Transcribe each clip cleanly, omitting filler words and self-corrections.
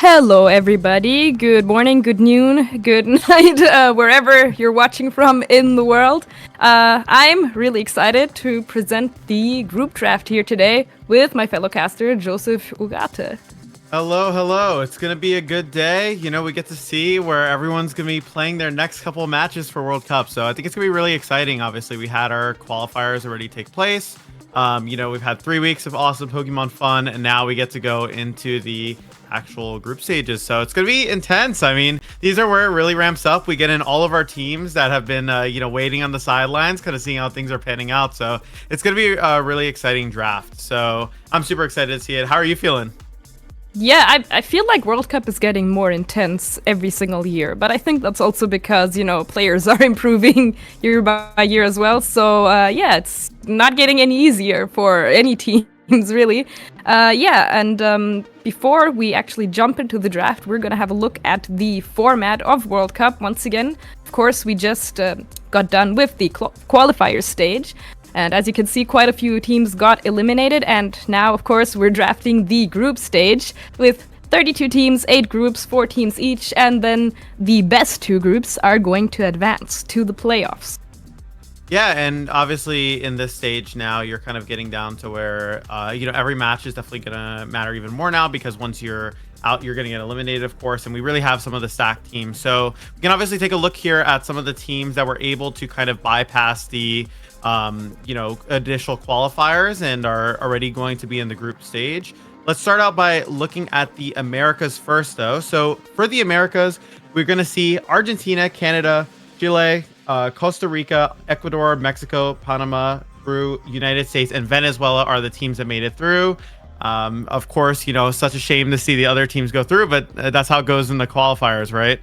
Hello, everybody. Good morning, good noon, good night, wherever you're watching from in the world. I'm really excited to present the group draft here today with my fellow caster, Joseph Ugarte. Hello, hello. It's going to be a good day. We get to see where everyone's going to be playing their next couple of matches for World Cup. So I think it's going to be really exciting. Obviously, we had our qualifiers already take place. We've had 3 weeks of awesome Pokemon fun, and now we get to go into the actual group stages. So it's going to be intense. I mean, these are where it really ramps up. We get in all of our teams that have been, waiting on the sidelines, kind of seeing how things are panning out. So it's going to be a really exciting draft. So I'm super excited to see it. How are you feeling? Yeah, I feel like World Cup is getting more intense every single year, but I think that's also because, players are improving year by year as well. So, it's not getting any easier for any teams, really. Before we actually jump into the draft, we're going to have a look at the format of World Cup once again. Of course, we just got done with the qualifier stage. And as you can see, quite a few teams got eliminated, and now, of course, we're drafting the group stage with 32 teams, 8 groups, 4 teams each, and then the best 2 groups are going to advance to the playoffs. Yeah, and obviously in this stage now, you're kind of getting down to where, every match is definitely going to matter even more now, because once you're out, you're going to get eliminated, of course, and we really have some of the stacked teams. So we can obviously take a look here at some of the teams that were able to kind of bypass the additional qualifiers and are already going to be in the group stage. Let's start out by looking at the Americas first, though. So for the Americas, we're going to see Argentina, Canada, Chile, Costa Rica, Ecuador, Mexico, Panama, Peru, United States, and Venezuela are the teams that made it through. Of course, such a shame to see the other teams go through, but that's how it goes in the qualifiers, right?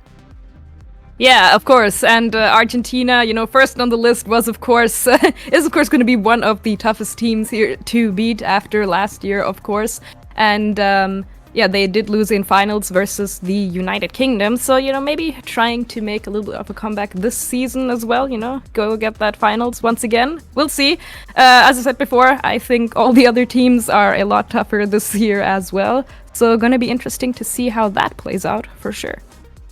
Yeah, of course. And Argentina, first on the list was, of course, is of course going to be one of the toughest teams here to beat after last year, of course. And they did lose in finals versus the United Kingdom. So, maybe trying to make a little bit of a comeback this season as well, go get that finals once again. We'll see. As I said before, I think all the other teams are a lot tougher this year as well. So, going to be interesting to see how that plays out for sure.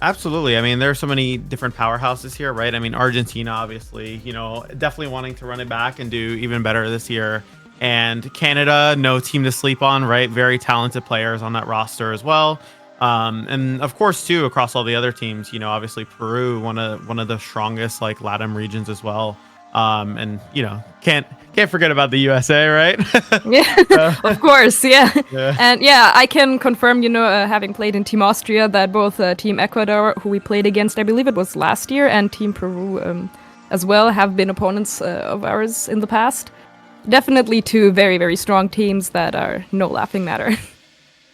Absolutely. I mean, there are so many different powerhouses here, right? I mean, Argentina, obviously, definitely wanting to run it back and do even better this year. And Canada, no team to sleep on, right? Very talented players on that roster as well. And of course, too, across all the other teams, obviously Peru, one of the strongest like LATAM regions as well. Can't forget about the USA, right? Yeah, of course, yeah. And I can confirm, having played in Team Austria, that both Team Ecuador, who we played against, I believe it was last year, and Team Peru as well, have been opponents of ours in the past. Definitely 2 very, very strong teams that are no laughing matter.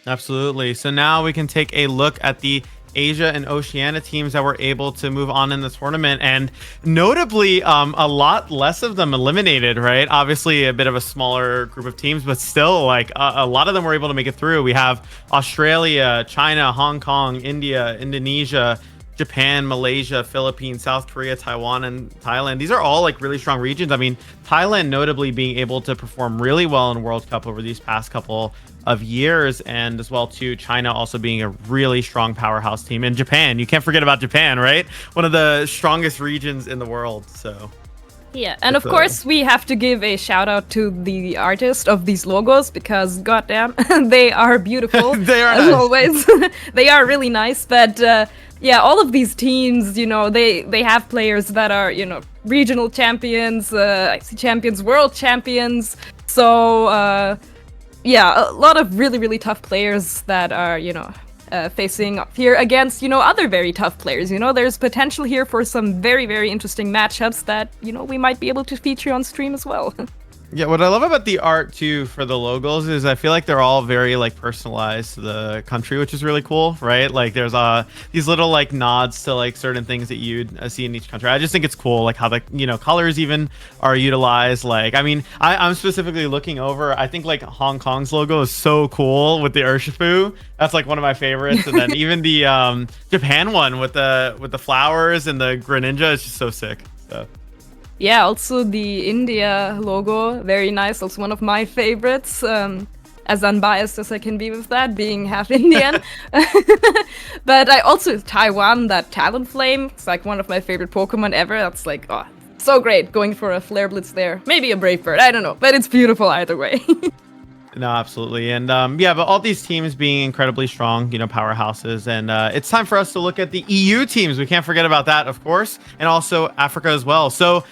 Absolutely. So now we can take a look at the Asia and Oceania teams that were able to move on in the tournament, and notably a lot less of them eliminated, right? Obviously a bit of a smaller group of teams, but still like a lot of them were able to make it through. We have Australia, China, Hong Kong, India, Indonesia, Japan, Malaysia, Philippines, South Korea, Taiwan, and Thailand. These are all like really strong regions. I mean, Thailand notably being able to perform really well in World Cup over these past couple of years, and as well too, China also being a really strong powerhouse team. And Japan, you can't forget about Japan, right? One of the strongest regions in the world. So yeah, and of course we have to give a shout out to the artist of these logos, because goddamn, they are beautiful. They are as nice. Always. They are really nice, but all of these teams, they have players that are, regional champions, IC champions, world champions. So, a lot of really, really tough players that are, facing up here against, other very tough players. There's potential here for some very, very interesting matchups that, we might be able to feature on stream as well. Yeah, what I love about the art too for the logos is I feel like they're all very like personalized to the country, which is really cool, right? Like there's these little like nods to like certain things that you'd see in each country. I just think it's cool, like how the colors even are utilized. Like, I mean, I'm specifically looking over. I think like Hong Kong's logo is so cool with the Urshifu. That's like one of my favorites. And then even the Japan one with the flowers and the Greninja is just so sick. So. Yeah, also the India logo, very nice. Also one of my favorites. as unbiased as I can be with that, being half Indian. But I also Taiwan, that Talonflame. It's like one of my favorite Pokemon ever. That's like, oh, so great. Going for a Flare Blitz there. Maybe a Brave Bird. I don't know. But it's beautiful either way. No, absolutely. And yeah, but all these teams being incredibly strong, powerhouses. And it's time for us to look at the EU teams. We can't forget about that, of course, and also Africa as well. So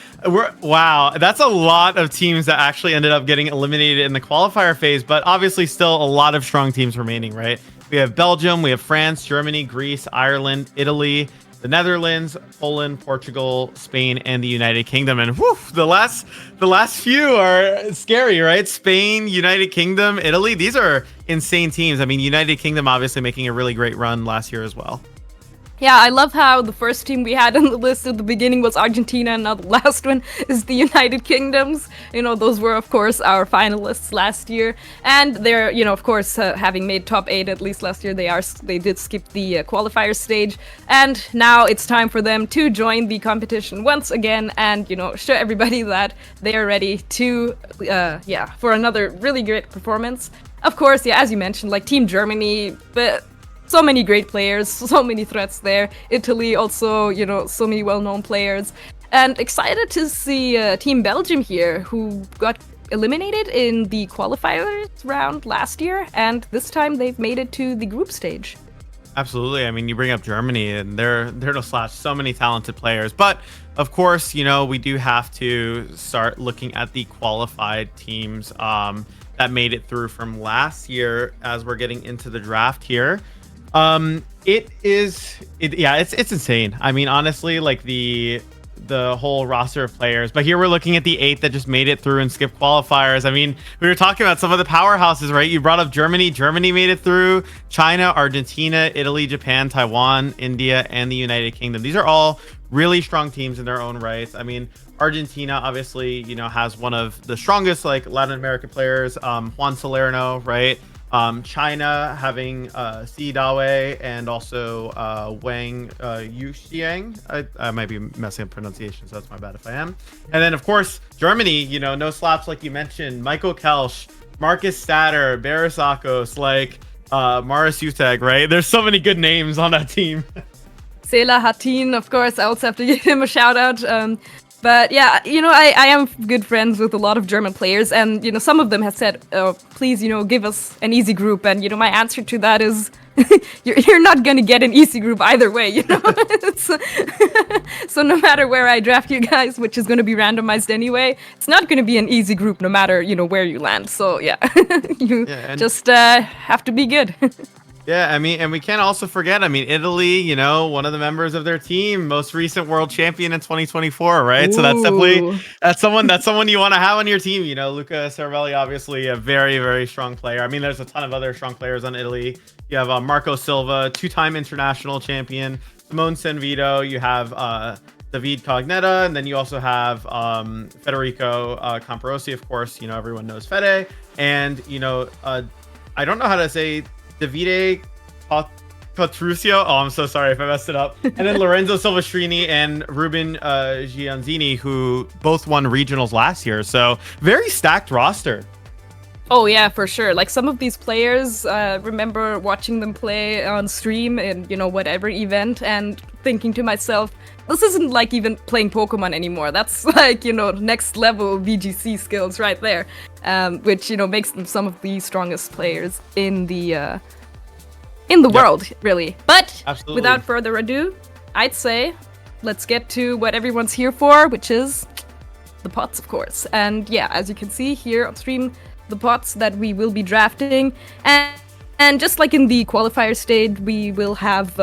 wow, that's a lot of teams that actually ended up getting eliminated in the qualifier phase, but obviously still a lot of strong teams remaining, right? We have Belgium, we have France, Germany, Greece, Ireland, Italy, the Netherlands, Poland, Portugal, Spain, and the United Kingdom. And whew, the last few are scary, right? Spain, United Kingdom, Italy. These are insane teams. I mean, United Kingdom obviously making a really great run last year as well. Yeah, I love how the first team we had on the list at the beginning was Argentina, and now the last one is the United Kingdoms. Those were, of course, our finalists last year. And they're, of course, having made top 8 at least last year, they did skip the qualifier stage. And now it's time for them to join the competition once again and, show everybody that they are ready to, for another really great performance. Of course, yeah, as you mentioned, like Team Germany, but so many great players, so many threats there. Italy also, so many well-known players. And excited to see Team Belgium here, who got eliminated in the qualifiers round last year, and this time they've made it to the group stage. Absolutely. I mean, you bring up Germany, and they're no slouch. So many talented players. But, of course, we do have to start looking at the qualified teams that made it through from last year as we're getting into the draft here. It's insane. I mean, honestly, like the whole roster of players, but here we're looking at the 8 that just made it through and skipped qualifiers. I mean, we were talking about some of the powerhouses, right? You brought up Germany. Germany made it through. China, Argentina, Italy, Japan, Taiwan, India, and the United Kingdom. These are all really strong teams in their own rights. I mean, Argentina obviously, has one of the strongest like Latin American players, Juan Salerno, right? China having Si Dawei and also Wang Yuxiang. I might be messing up pronunciation, so that's my bad if I am. And then, of course, Germany, no slaps like you mentioned. Michael Kelsch, Marcus Statter, Barasakos, like Maris Uteg, right? There's so many good names on that team. Sela Hatin, of course, I also have to give him a shout out. But yeah, I am good friends with a lot of German players, and some of them have said, please, give us an easy group. And my answer to that is, you're not gonna get an easy group either way, So no matter where I draft you guys, which is gonna be randomized anyway, it's not gonna be an easy group no matter where you land. So yeah, just have to be good. Yeah, I mean, and we can't also forget, Italy, one of the members of their team, most recent world champion in 2024, right? Ooh. So that's definitely, that's someone you want to have on your team. Luca Cervelli, obviously a very, very strong player. I mean, there's a ton of other strong players on Italy. You have Marco Silva, 2-time international champion, Simone Senvito, you have David Cognetta, and then you also have Federico Camperosi, of course, everyone knows Fede. And, I don't know how to say Davide Patrusio. Oh, I'm so sorry if I messed it up. And then Lorenzo Silvestrini and Ruben Gianzini, who both won regionals last year. So very stacked roster. Oh yeah, for sure. Like some of these players, remember watching them play on stream in, whatever event and thinking to myself, this isn't like even playing Pokemon anymore. That's like, next level VGC skills right there. Which, makes them some of the strongest players in the world, really. But absolutely. Without further ado, I'd say let's get to what everyone's here for, which is the pots, of course. And yeah, as you can see here on stream, the pots that we will be drafting. And just like in the qualifier stage, we will have,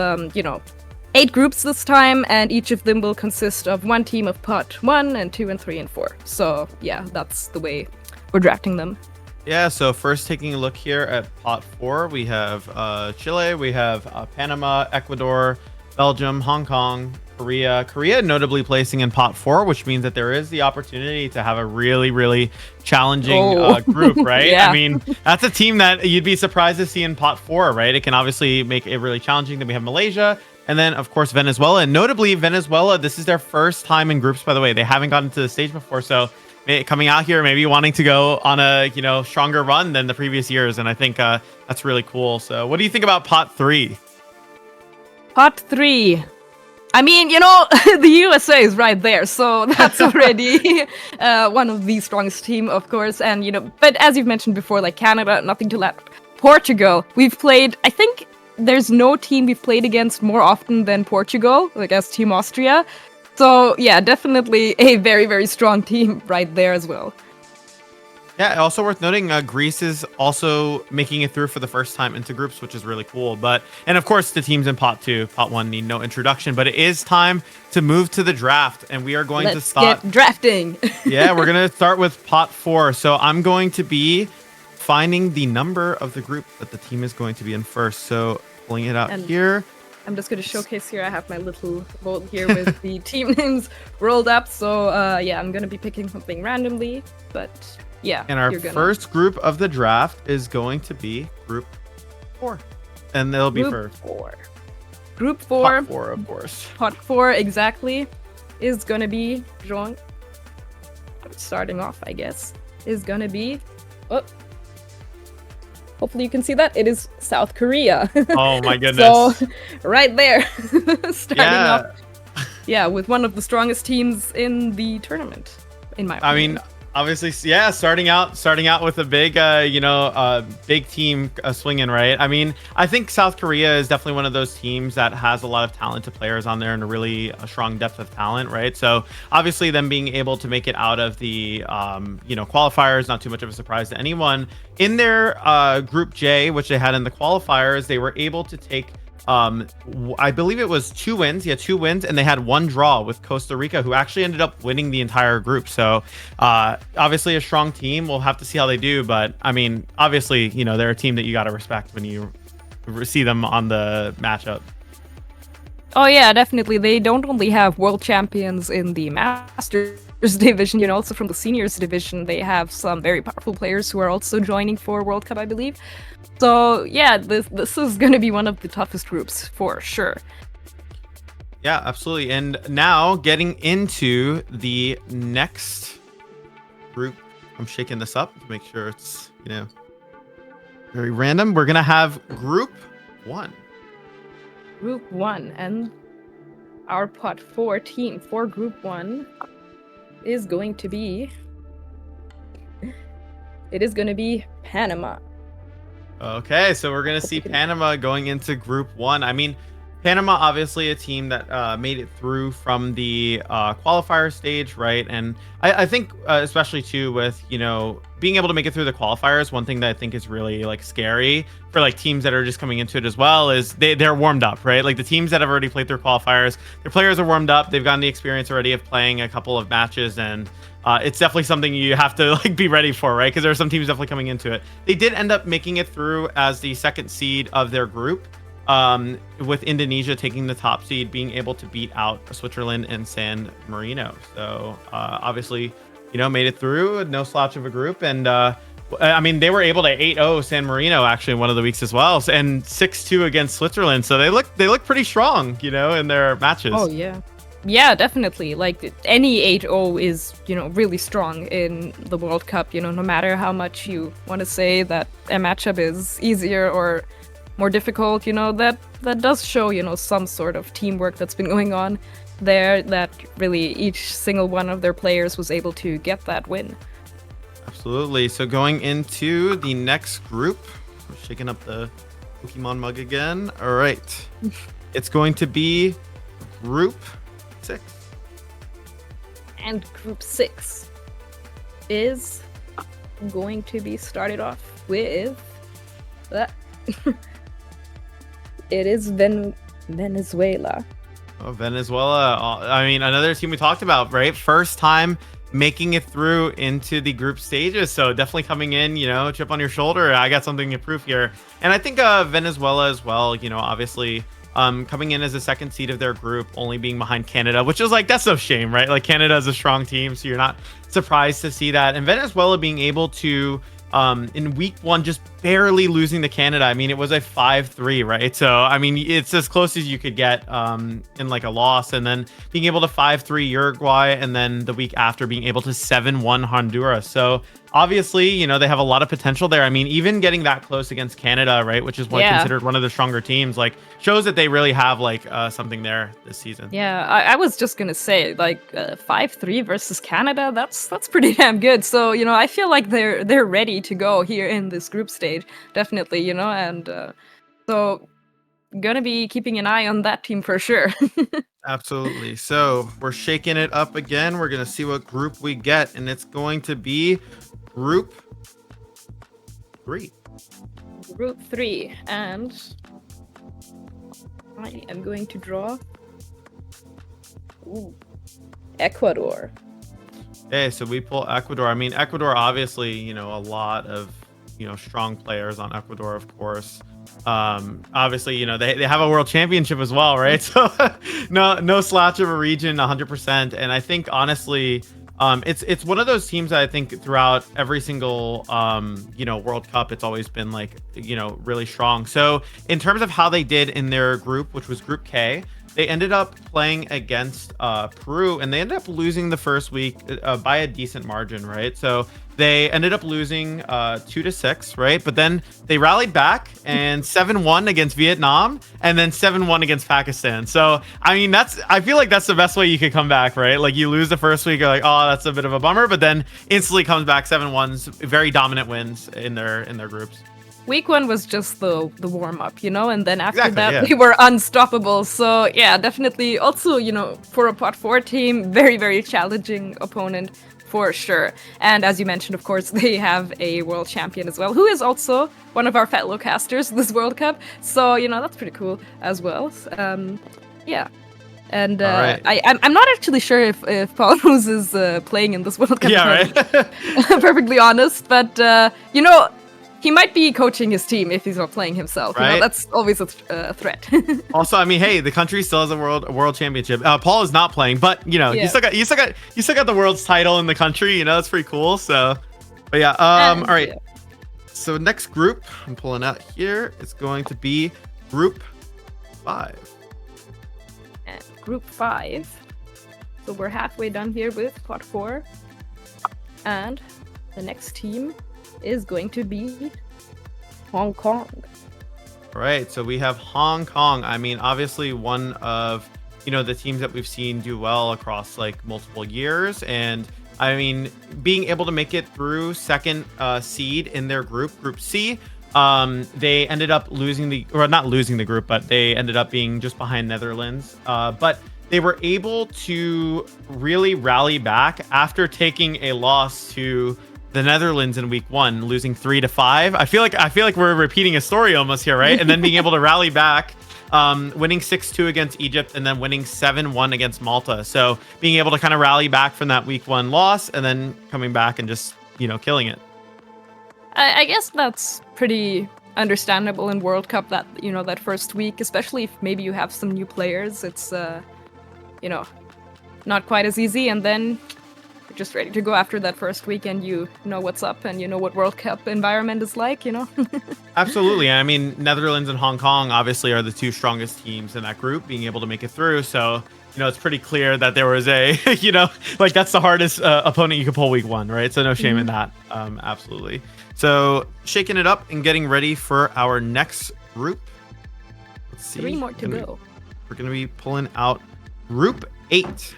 8 groups this time, and each of them will consist of one team of pot 1 and 2 and 3 and 4. So yeah, that's the way we're drafting them. Yeah, so first taking a look here at pot 4, we have Chile, we have Panama, Ecuador, Belgium, Hong Kong, Korea notably placing in pot 4, which means that there is the opportunity to have a really, really challenging group, right? Yeah. I mean, that's a team that you'd be surprised to see in pot 4, right? It can obviously make it really challenging. Then we have Malaysia, and then, of course, Venezuela. And notably, Venezuela, this is their first time in groups, by the way. They haven't gotten to the stage before, so coming out here, maybe wanting to go on a stronger run than the previous years, and I think that's really cool. So, what do you think about pot 3? Pot 3. I mean, the USA is right there, so that's already one of the strongest team, of course. And but as you've mentioned before, like Canada, nothing to let. Portugal, we've played. I think there's no team we've played against more often than Portugal, like as Team Austria. So yeah, definitely a very, very strong team right there as well. Yeah, also worth noting, Greece is also making it through for the first time into groups, which is really cool. And of course, the teams in pot 2, pot 1 need no introduction, but it is time to move to the draft, and we are going to start get drafting. Yeah, we're going to start with pot 4. So I'm going to be finding the number of the group that the team is going to be in first. So pulling it out here. I'm just going to showcase here. I have my little board here with the team names rolled up. So yeah, I'm going to be picking something randomly, but yeah. And our first group of the draft is going to be group 4. And they'll be for 4. Group 4. Pot 4, of course. Pot 4, exactly, is going to be drawn. Starting off, I guess, is going to be... Oh. Hopefully you can see that. It is South Korea. Oh my goodness. So, right there. Starting off. Yeah, with one of the strongest teams in the tournament, in my opinion. I mean, obviously, yeah, starting out with a big, big team swinging, right? I mean, I think South Korea is definitely one of those teams that has a lot of talented players on there and a really strong depth of talent, right? So obviously, them being able to make it out of the, qualifiers, not too much of a surprise to anyone. In their Group J, which they had in the qualifiers, they were able to take I believe it was 2 wins. Yeah, 2 wins, and they had 1 draw with Costa Rica, who actually ended up winning the entire group. So obviously a strong team. We'll have to see how they do, but I mean, obviously, they're a team that you got to respect when you see them on the matchup. Oh yeah, definitely. They don't only have world champions in the Masters division, also from the seniors division, they have some very powerful players who are also joining for World Cup, I believe. So yeah, this is going to be one of the toughest groups for sure. Yeah, absolutely. And now getting into the next group, I'm shaking this up to make sure it's, very random. We're going to have Group 1. Group 1, and our pot 4 team for Group 1 is going to be... It is going to be Panama. Okay, so we're going to see Panama going into Group 1. I mean, Panama, obviously a team that made it through from the qualifier stage, right? And I think especially too with, being able to make it through the qualifiers, one thing that I think is really scary for teams that are just coming into it as well is they're warmed up, right? Like the teams that have already played through qualifiers, their players are warmed up. They've gotten the experience already of playing a couple of matches, and it's definitely something you have to be ready for, right? Because there are some teams definitely coming into it. They did end up making it through as the second seed of their group, with Indonesia taking the top seed, being able to beat out Switzerland and San Marino. So obviously, made it through, no slouch of a group. And I mean, they were able to 8-0 San Marino actually in one of the weeks as well, and 6-2 against Switzerland. So they look pretty strong, in their matches. Oh yeah. Yeah, definitely. Like any 8-0 is, really strong in the World Cup, no matter how much you want to say that a matchup is easier or more difficult, that does show, some sort of teamwork that's been going on there, that really each single one of their players was able to get that win. Absolutely. So going into the next group, we're shaking up the Pokemon mug again. All right. It's going to be Group 6. And Group 6 is going to be started off with... It is Venezuela. Oh, Venezuela. I mean, another team we talked about, right? First time making it through into the group stages. So definitely coming in, chip on your shoulder. I got something to prove here. And I think Venezuela as well, obviously coming in as a second seed of their group, only being behind Canada, which is that's no shame, right? Canada is a strong team, so you're not surprised to see that. And Venezuela being able to in week 1 just barely losing to Canada. I mean, it was a 5-3, right? So I mean, it's as close as you could get in like a loss, and then being able to 5-3 Uruguay, and then the week after being able to 7-1 Honduras. So obviously, you know, they have a lot of potential there. I mean, even getting that close against Canada, right, which is considered one of the stronger teams, like shows that they really have like something there this season. Yeah, I was just gonna say, like 5-3 versus Canada. That's pretty damn good. So you know, I feel like they're ready to go here in this group stage, definitely. You know, and so gonna be keeping an eye on that team for sure. Absolutely. So we're shaking it up again. We're gonna see what group we get, and it's going to be Group 3. Group 3, and I am going to draw Ecuador. Okay, so we pull Ecuador. I mean, Ecuador, obviously, you know, a lot of, you know, strong players on Ecuador, of course. Obviously, you know, they have a world championship as well, right? So no slouch of a region, 100%. And I think honestly, it's one of those teams that I think throughout every single you know, World Cup, it's always been like, you know, really strong. So in terms of how they did in their group, which was Group K, they ended up playing against Peru, and they ended up losing the first week by a decent margin, right? So they ended up losing 2-6, right? But then they rallied back and 7-1 against Vietnam, and then 7-1 against Pakistan. So I mean, I feel like that's the best way you could come back, right? Like you lose the first week, you're like, oh, that's a bit of a bummer, but then instantly comes back 7-1s, very dominant wins in their groups. Week 1 was just the warm up, you know, and then after that they were unstoppable. So yeah, definitely. Also, you know, for a pot 4 team, very very challenging opponent for sure. And as you mentioned, of course, they have a world champion as well, who is also one of our fellow casters this World Cup. So you know, that's pretty cool as well. Yeah. And right. I'm not actually sure if Paul Rose is playing in this World Cup. Yeah, right. Perfectly honest, but you know, he might be coaching his team if he's not playing himself. Right? You know, that's always a threat. Also, I mean, hey, the country still has a world championship. Paul is not playing, but you know, you still got the world's title in the country. You know, that's pretty cool. So, but yeah, all right. Yeah. So next group I'm pulling out here is going to be Group 5. And Group 5. So we're halfway done here with pot 4, and the next team is going to be Hong Kong. Right, so we have Hong Kong. I mean, obviously one of, you know, the teams that we've seen do well across like multiple years, and I mean, being able to make it through second seed in their group C, they ended up not losing the group, but they ended up being just behind Netherlands, but they were able to really rally back after taking a loss to the Netherlands in week 1, losing 3-5. I feel like we're repeating a story almost here, right? And then being able to rally back, winning 6-2 against Egypt, and then winning 7-1 against Malta. So being able to kind of rally back from that week 1 loss, and then coming back and just, you know, killing it. I guess that's pretty understandable in World Cup, that, you know, that first week, especially if maybe you have some new players. It's you know, not quite as easy, and then just ready to go after that first week, and you know what's up, and you know what World Cup environment is like, you know. Absolutely. I mean, Netherlands and Hong Kong obviously are the two strongest teams in that group, being able to make it through. So, you know, it's pretty clear that there was a, you know, like that's the hardest opponent you could pull week 1, right? So no shame in that. Absolutely. So shaking it up and getting ready for our next group. Let's see. 3 more to go. We're going to be pulling out Group 8.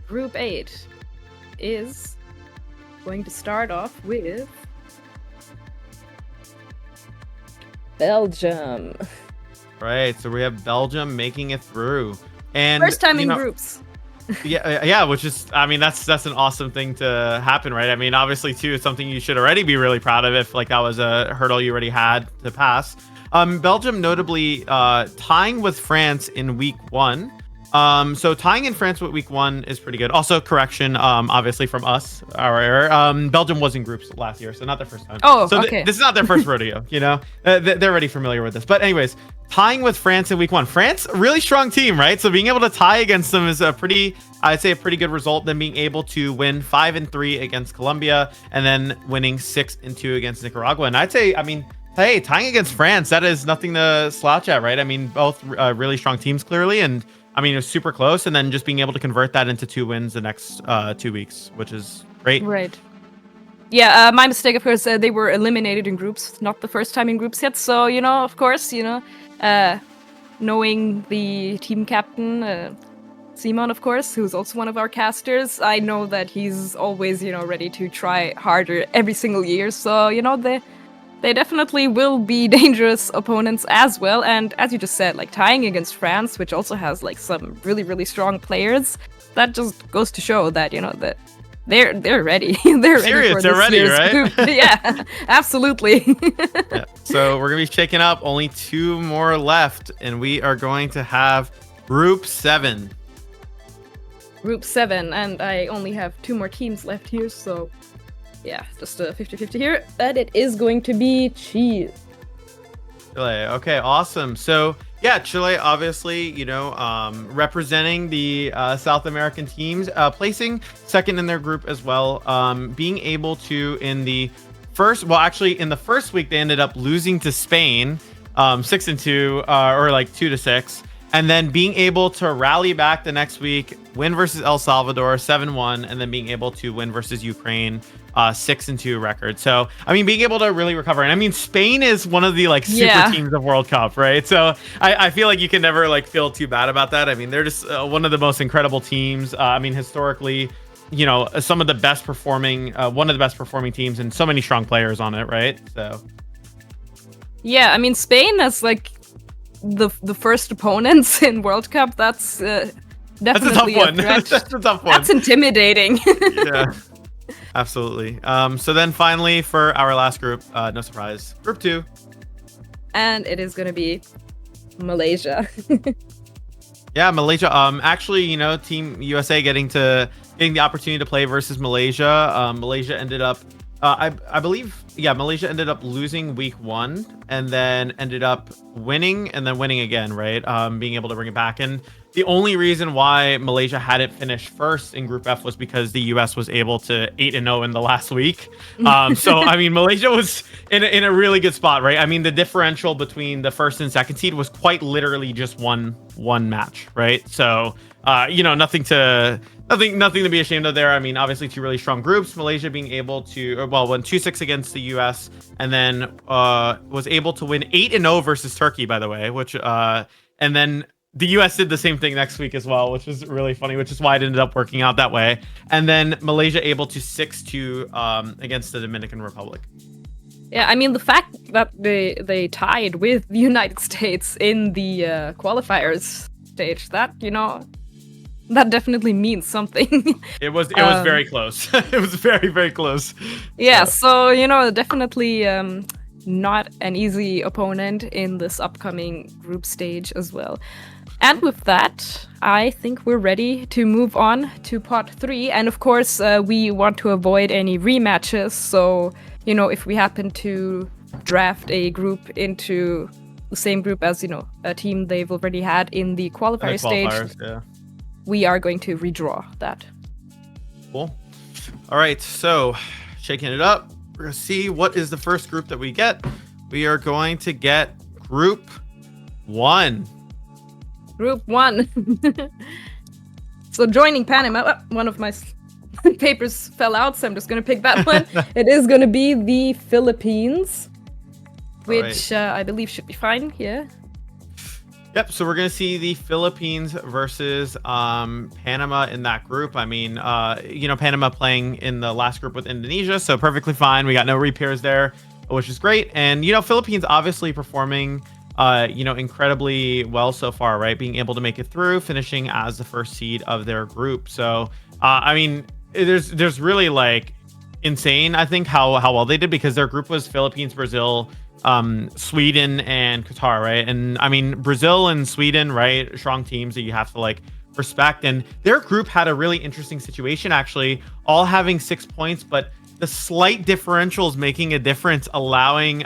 Group 8 is going to start off with Belgium. Right, so we have Belgium making it through, and first time in groups. yeah, which is, I mean, that's an awesome thing to happen, right? I mean, obviously too, it's something you should already be really proud of if like that was a hurdle you already had to pass. Belgium notably tying with France in week 1. So tying in France with week 1 is pretty good. Also, correction, obviously from us, our error. Belgium was in groups last year, so not their first time. Oh, so okay. this is not their first rodeo, you know. They're already familiar with this. But anyways, tying with France in week 1. France, a really strong team, right? So being able to tie against them is I'd say a pretty good result. Then being able to win 5-3 against Colombia, and then winning 6-2 against Nicaragua. And I'd say, I mean, hey, tying against France, that is nothing to slouch at, right? I mean, both really strong teams, clearly, and I mean, it was super close, and then just being able to convert that into 2 wins the next 2 weeks, which is great. Right. Yeah, my mistake, of course, they were eliminated in groups, not the first time in groups yet. So, you know, of course, you know, knowing the team captain, Simon, of course, who's also one of our casters, I know that he's always, you know, ready to try harder every single year. So, you know, they definitely will be dangerous opponents as well. And as you just said, like tying against France, which also has like some really, really strong players, that just goes to show that, you know, that they're ready. They're ready for this ready, year's right? group. Yeah, absolutely. Yeah. So we're gonna be shaking up. Only 2 more left, and we are going to have Group 7. Group 7, and I only have 2 more teams left here, so yeah, just a 50-50 here. And it is going to be Chile. Chile. Okay, awesome. So yeah, Chile, obviously, you know, representing the South American teams, placing second in their group as well. Being able to in the first week they ended up losing to Spain, 6-2, or like 2-6. And then being able to rally back the next week, win versus El Salvador 7-1, and then being able to win versus Ukraine 6-2 record. So I mean, being able to really recover. And I mean, Spain is one of the like super teams of World Cup, right? So I feel like you can never like feel too bad about that. I mean, they're just one of the most incredible teams. I mean, historically, you know, some of the best performing, one of the best performing teams, and so many strong players on it, right? So yeah, I mean, Spain as like the first opponents in World Cup, that's definitely a tough one. threat. That's a tough one. That's intimidating. Yeah, absolutely. So then finally for our last group, no surprise, Group 2. And it is going to be Malaysia. Yeah, Malaysia. Actually, you know, Team USA getting the opportunity to play versus Malaysia. Malaysia ended up, I believe, yeah, Malaysia ended up losing week 1 and then ended up winning and then winning again, right? Being able to bring it back. And the only reason why Malaysia hadn't finished first in Group F was because the US was able to 8-0 in the last week. So, I mean, Malaysia was in a really good spot, right? I mean, the differential between the first and second seed was quite literally just one match, right? So, you know, nothing to be ashamed of there. I mean, obviously 2 really strong groups. Malaysia being able to, won 2-6 against the US, and then was able to win 8-0 versus Turkey, by the way, which and then the US did the same thing next week as well, which was really funny, which is why it ended up working out that way. And then Malaysia able to 6-2 against the Dominican Republic. Yeah, I mean, the fact that they tied with the United States in the qualifiers stage, that, you know, that definitely means something. It was very close. It was very, very close. Yeah, so, you know, definitely not an easy opponent in this upcoming group stage as well. And with that, I think we're ready to move on to part 3. And of course, we want to avoid any rematches. So, you know, if we happen to draft a group into the same group as, you know, a team they've already had in the qualifier stage, yeah, we are going to redraw that. Cool. All right, so shaking it up, we're going to see what is the first group that we get. We are going to get Group 1. Group 1. So joining Panama, one of my papers fell out, so I'm just going to pick that one. It is going to be the Philippines, which I believe should be fine. Yeah. Yep, so we're going to see the Philippines versus Panama in that group. I mean, you know, Panama playing in the last group with Indonesia, so perfectly fine. We got no repairs there, which is great. And, you know, Philippines obviously performing, you know, incredibly well so far, right? Being able to make it through, finishing as the first seed of their group. So, I mean, there's really like insane, I think, how well they did, because their group was Philippines, Brazil, Sweden, and Qatar, right? And I mean, Brazil and Sweden, right, strong teams that you have to like respect. And their group had a really interesting situation, actually, all having 6 points, but the slight differentials making a difference, allowing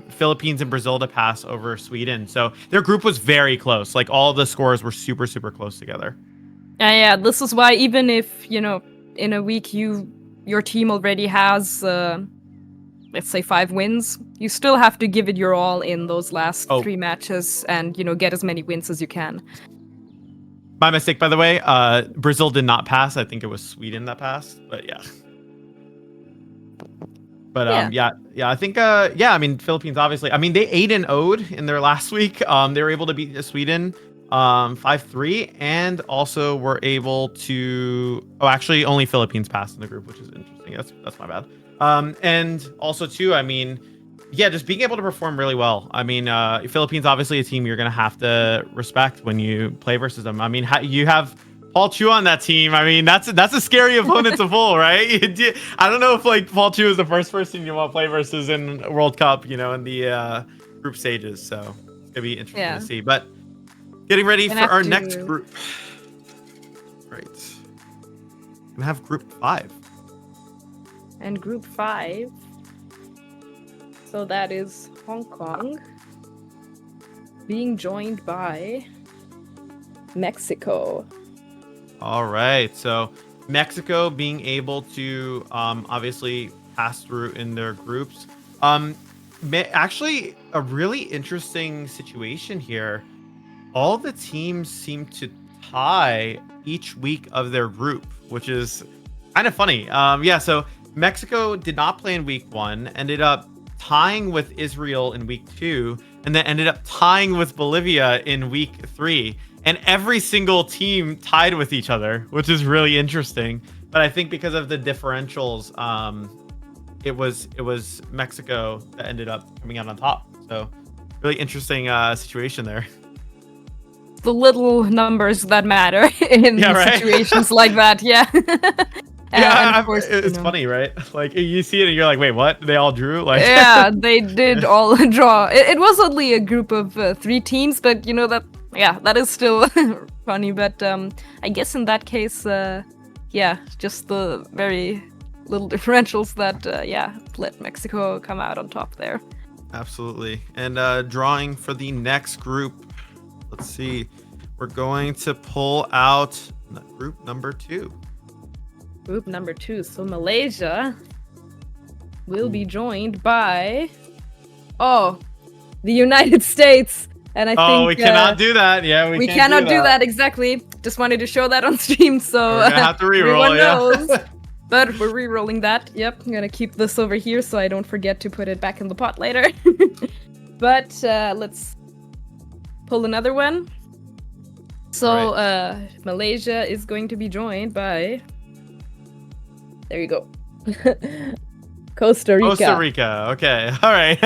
Philippines and Brazil to pass over Sweden. So their group was very close. Like all the scores were super, super close together. Yeah, this is why even if, you know, in a week your team already has, let's say 5 wins, you still have to give it your all in those last 3 matches and, you know, get as many wins as you can. My mistake, by the way. Brazil did not pass. I think it was Sweden that passed, but yeah. But I think I mean, Philippines obviously. I mean, they 8-0'd in their last week. They were able to beat Sweden 5-3, and also were able to actually only Philippines passed in the group, which is interesting. That's my bad. And also too, I mean, yeah, just being able to perform really well. I mean, Philippines obviously a team you're gonna have to respect when you play versus them. I mean, you have Paul Chu on that team. I mean, that's a scary opponent to pull, right? I don't know if like Paul Chu is the first person you want to play versus in World Cup, you know, in the group stages. So it's gonna be interesting to see. But getting ready for our next group. Right. Gonna have group 5. And group 5. So that is Hong Kong being joined by Mexico. All right, so Mexico being able to obviously pass through in their groups. Actually, a really interesting situation here. All the teams seem to tie each week of their group, which is kind of funny. Yeah, so Mexico did not play in week 1, ended up tying with Israel in week 2, and then ended up tying with Bolivia in week 3. And every single team tied with each other, which is really interesting. But I think because of the differentials, it was Mexico that ended up coming out on top. So really interesting situation there. The little numbers that matter in situations like that, yeah. And of course, it's funny, right? Like you see it and you're like, wait, what? They all drew? Like yeah, they did all draw. It was only a group of 3 teams, but you know that. Yeah, that is still funny, but I guess in that case, yeah, just the very little differentials that, let Mexico come out on top there. Absolutely. And drawing for the next group, let's see. We're going to pull out group number 2. Group number 2. So Malaysia will be joined by, the United States. And I think we cannot do that. Yeah, we cannot do that. Exactly. Just wanted to show that on stream, so we're gonna have to reroll. Everyone knows. But we're re-rolling that. Yep, I'm gonna keep this over here so I don't forget to put it back in the pot later. But let's pull another one. So Malaysia is going to be joined by. There you go. Costa Rica. Costa Rica. Okay. All right.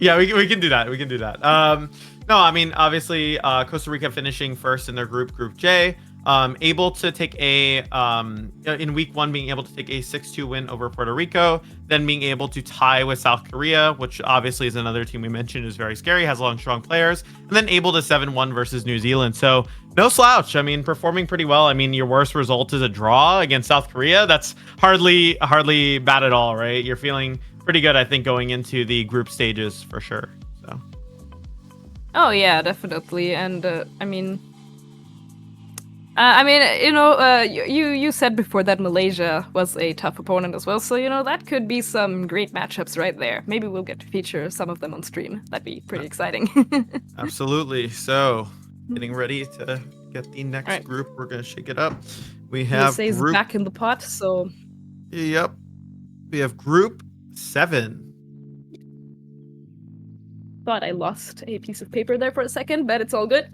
Yeah, we can do that. We can do that. No, I mean, obviously, Costa Rica finishing first in their group J, able to take in week 1 being able to take a 6-2 win over Puerto Rico, then being able to tie with South Korea, which obviously is another team we mentioned is very scary, has a lot of strong players, and then able to 7-1 versus New Zealand. So no slouch. I mean, performing pretty well. I mean, your worst result is a draw against South Korea. That's hardly bad at all, right? You're feeling pretty good, I think, going into the group stages for sure. So. Oh yeah, definitely. And I mean, you know, you said before that Malaysia was a tough opponent as well, so you know that could be some great matchups right there. Maybe we'll get to feature some of them on stream. That'd be pretty exciting. Absolutely. So, getting ready to get the next group. We're gonna shake it up. We have USA's back in the pot. So. Yep. We have group 7. Thought I lost a piece of paper there for a second, but it's all good.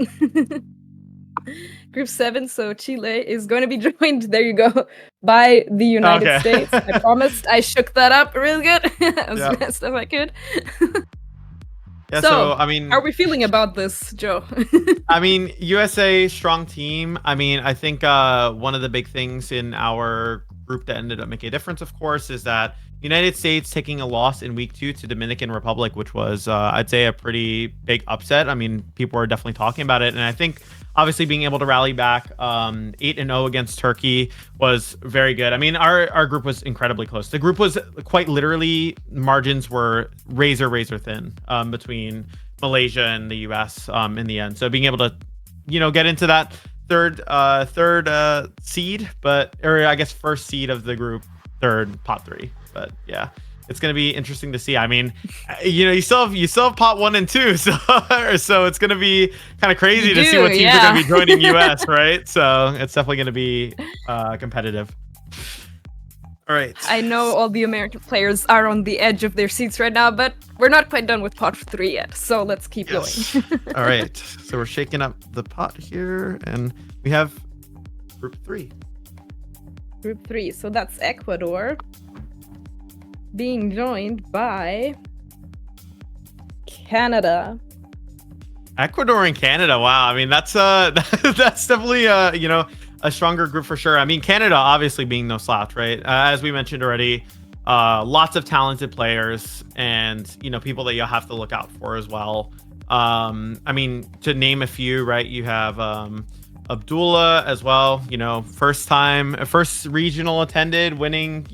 Group 7, so Chile is going to be joined, there you go, by the United States. I promised I shook that up real good as best as I could. Yeah, so I mean, how are we feeling about this, Joe? I mean, USA strong team. I mean, I think one of the big things in our group that ended up making a difference, of course, is that United States taking a loss in week 2 to Dominican Republic, which was, I'd say, a pretty big upset. I mean, people are definitely talking about it. And I think obviously being able to rally back 8-0 against Turkey was very good. I mean, our group was incredibly close. The group was quite literally, margins were razor thin between Malaysia and the US in the end. So being able to, get into that third seed, or I guess first seed of the group, third pot 3. But yeah, it's going to be interesting to see. I mean, you still have pot 1 and 2, so it's going to be kind of crazy to see what teams are going to be joining US, right? So it's definitely going to be competitive. All right. I know all the American players are on the edge of their seats right now, but we're not quite done with pot 3 yet, so let's keep going. All right. So we're shaking up the pot here, and we have group 3. Group 3. So that's Ecuador being joined by Canada. Ecuador and Canada. Wow. I mean, that's definitely a stronger group for sure. I mean, Canada obviously being no slouch, right? As we mentioned already, lots of talented players and people that you'll have to look out for as well. I mean, to name a few, right? You have Abdullah as well, first regional attended, winning,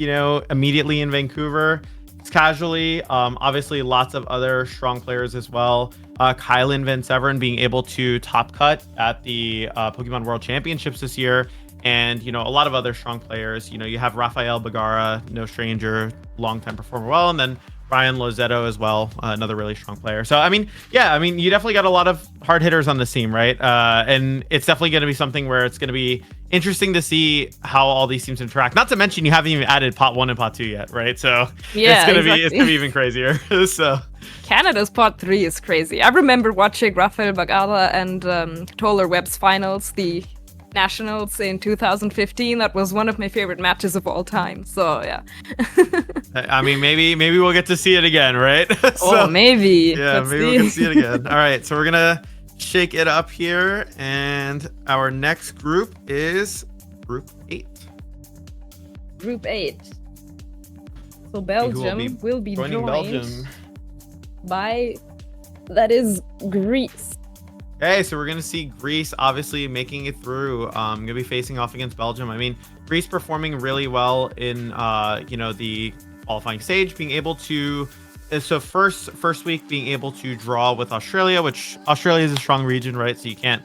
immediately in Vancouver. It's casually, obviously lots of other strong players as well. Kylan Van Severen being able to top cut at the Pokemon World Championships this year. And, a lot of other strong players. You have Rafael Bagara, no stranger, long-time performer well. And then Ryan Lozetto as well, another really strong player. So, I mean, you definitely got a lot of hard hitters on this team, right? And it's definitely going to be something where it's going to be interesting to see how all these teams interact. Not to mention, you haven't even added pot 1 and pot 2 yet, right? So it's going to be even crazier. So Canada's pot 3 is crazy. I remember watching Rafael Bagara and Toller Webb's finals, the Nationals in 2015. That was one of my favorite matches of all time. So yeah. I mean, maybe we'll get to see it again, right? So, maybe. Yeah, maybe we'll get to see it again. All right, so we're gonna shake it up here, and our next group is Group 8. Group 8. So Belgium will be joined Belgium by, that is, Greece. Okay, so we're going to see Greece obviously making it through. Going to be facing off against Belgium. I mean, Greece performing really well in, the qualifying stage, being able to... So first week being able to draw with Australia, which Australia is a strong region, right? So you can't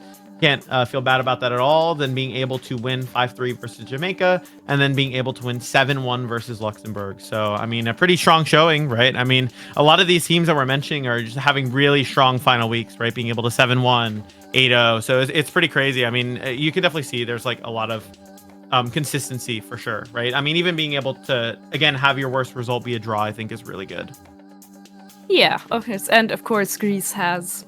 feel bad about that at all. Then being able to win 5-3 versus Jamaica, and then being able to win 7-1 versus Luxembourg. So, I mean, a pretty strong showing, right? I mean, a lot of these teams that we're mentioning are just having really strong final weeks, right? Being able to 7-1, 8-0. So it's pretty crazy. I mean, you can definitely see there's like a lot of consistency for sure, right? I mean, even being able to, again, have your worst result be a draw, I think is really good. Yeah, okay. And of course, Greece has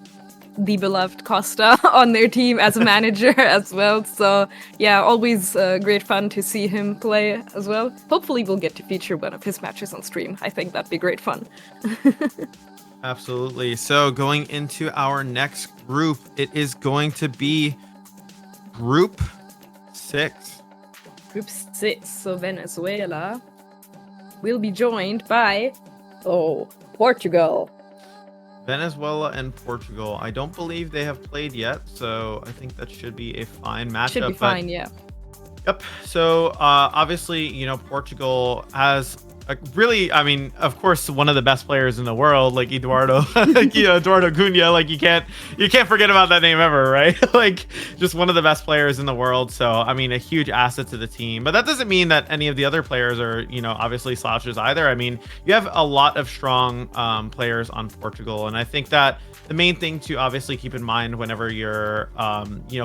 the beloved Costa on their team as a manager as well. So yeah, always great fun to see him play as well. Hopefully we'll get to feature one of his matches on stream. I think that'd be great fun. Absolutely. So going into our next group, it is going to be Group 6. Group 6. So Venezuela will be joined by, Portugal. Venezuela and Portugal. I don't believe they have played yet, so I think that should be a fine matchup. Should be fine, yeah. Yep. So obviously, Portugal has really, I mean, of course, one of the best players in the world, like Eduardo, Eduardo Cunha. Like you can't forget about that name ever, right? Like just one of the best players in the world. So I mean, a huge asset to the team. But that doesn't mean that any of the other players are, obviously slouches either. I mean, you have a lot of strong players on Portugal, and I think that the main thing to obviously keep in mind whenever you're,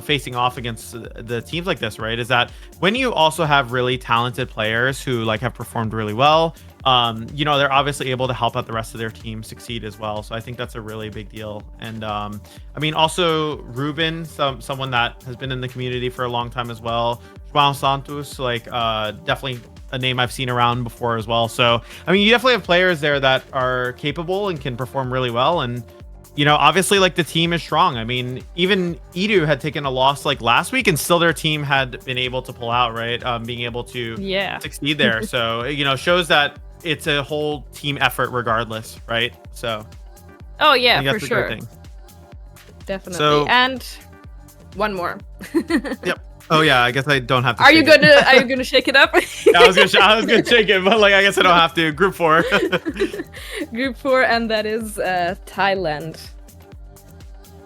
facing off against the teams like this, right, is that when you also have really talented players who like have performed really well, they're obviously able to help out the rest of their team succeed as well. So I think that's a really big deal. And I mean, also Ruben, someone that has been in the community for a long time as well. João Santos, definitely a name I've seen around before as well. So I mean, you definitely have players there that are capable and can perform really well. And obviously like the team is strong. I mean, even Edu had taken a loss like last week, and still their team had been able to pull out, right? Being able to succeed there. So shows that it's a whole team effort regardless, right? So. Oh yeah, for sure. Definitely. So, and one more. Yep. Oh yeah, I guess I don't have to. Are you gonna shake it up? Yeah, I was gonna shake it, but like I guess I don't have to. Group 4. Group 4, and that is Thailand.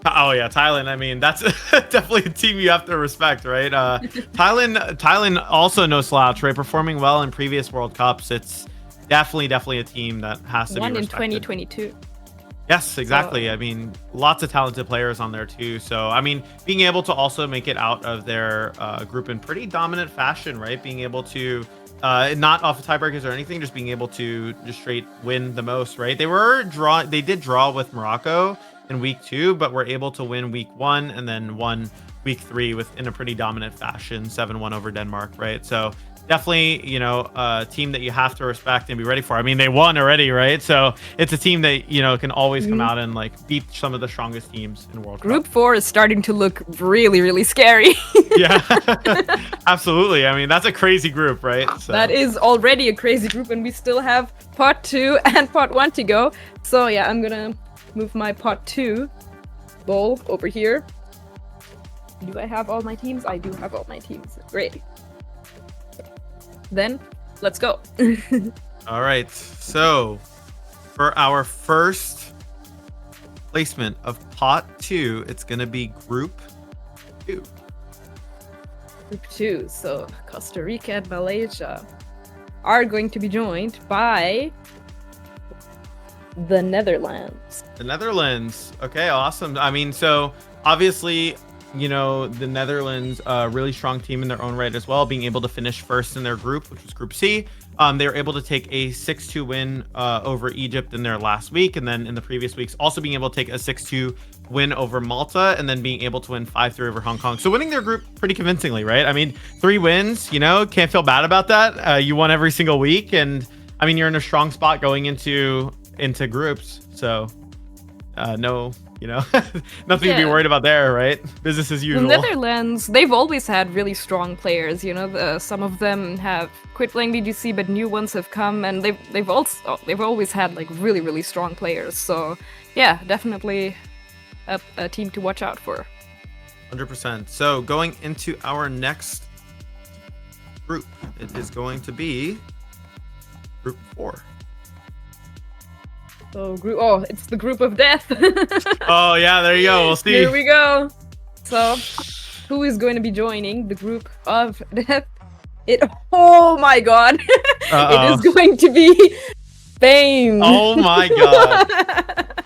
Oh yeah, Thailand. I mean, that's definitely a team you have to respect, right? Thailand also no slouch, right? Performing well in previous World Cups. It's definitely a team that has to won be respected. In 2022. Yes, exactly. So, I mean, lots of talented players on there too. So, I mean, being able to also make it out of their group in pretty dominant fashion, right? Being able to, not off of tiebreakers or anything, just being able to just straight win the most, right? They did draw with Morocco in week 2, but were able to win week 1 and then won week 3 in a pretty dominant fashion, 7-1 over Denmark, right? So definitely, a team that you have to respect and be ready for. I mean, they won already, right? So it's a team that, can always come out and like beat some of the strongest teams in World Cup. Group 4 is starting to look really, really scary. Yeah, absolutely. I mean, that's a crazy group, right? So. That is already a crazy group, and we still have part 2 and part 1 to go. So yeah, I'm gonna move my part 2 bowl over here. Do I have all my teams? I do have all my teams. Great. Then let's go. All right, so for our first placement of pot 2, it's gonna be group 2. Group 2, so Costa Rica and Malaysia are going to be joined by the Netherlands. The Netherlands. Okay, awesome. I mean, so obviously, the Netherlands, really strong team in their own right as well, being able to finish first in their group, which was Group C. They were able to take a 6-2 win over Egypt in their last week, and then in the previous weeks, also being able to take a 6-2 win over Malta, and then being able to win 5-3 over Hong Kong. So winning their group pretty convincingly, right? I mean, 3 wins, can't feel bad about that. You won every single week, and I mean, you're in a strong spot going into groups. So no. Nothing to be worried about there, right? Business as usual. The Netherlands, they've always had really strong players. Some of them have quit playing VGC, but new ones have come, and they've always had like really, really strong players. So yeah, definitely a team to watch out for. 100%. So going into our next group, it is going to be Group 4. So it's the group of death. Oh yeah, there you go. We'll see. Here we go. So, who is going to be joining the group of death? Oh my god. It is going to be Spain. Oh my god.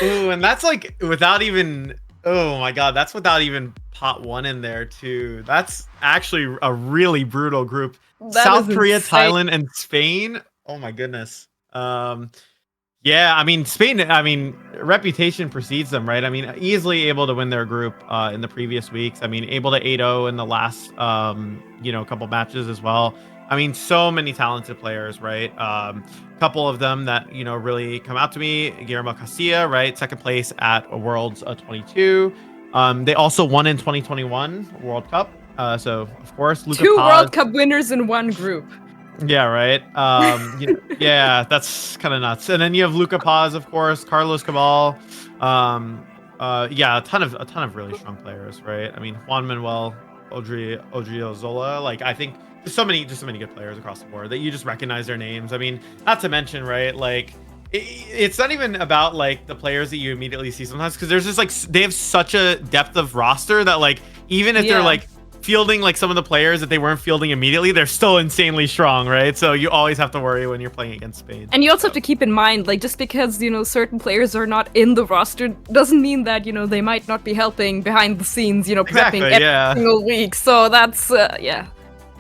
Ooh, and that's like without even. Oh my god, that's without even pot 1 in there too. That's actually a really brutal group. South Korea, Thailand, and Spain. Oh my goodness. Yeah, I mean, Spain, reputation precedes them, right? I mean, easily able to win their group in the previous weeks. I mean, able to 8-0 in the last, couple matches as well. I mean, so many talented players, right? Couple of them that, really come out to me. Guillermo Castilla, right? Second place at Worlds 22. They also won in 2021 World Cup. So, of course, Luka 2 Paz. World Cup winners in one group. Yeah, right. Yeah, that's kind of nuts. And then you have Luka Paz, of course, Carlos Cabal. Yeah, a ton of really strong players, right? I mean, Juan Manuel Odriozola. Like, I think just so many good players across the board that you just recognize their names. I mean, not to mention, right? Like, it's not even about like the players that you immediately see sometimes, because there's just like they have such a depth of roster that like even if they're like fielding like some of the players that they weren't fielding immediately, they're still insanely strong, right? So you always have to worry when you're playing against Spain. And you also have to keep in mind, like, just because, certain players are not in the roster doesn't mean that, they might not be helping behind the scenes, prepping every single week. So that's,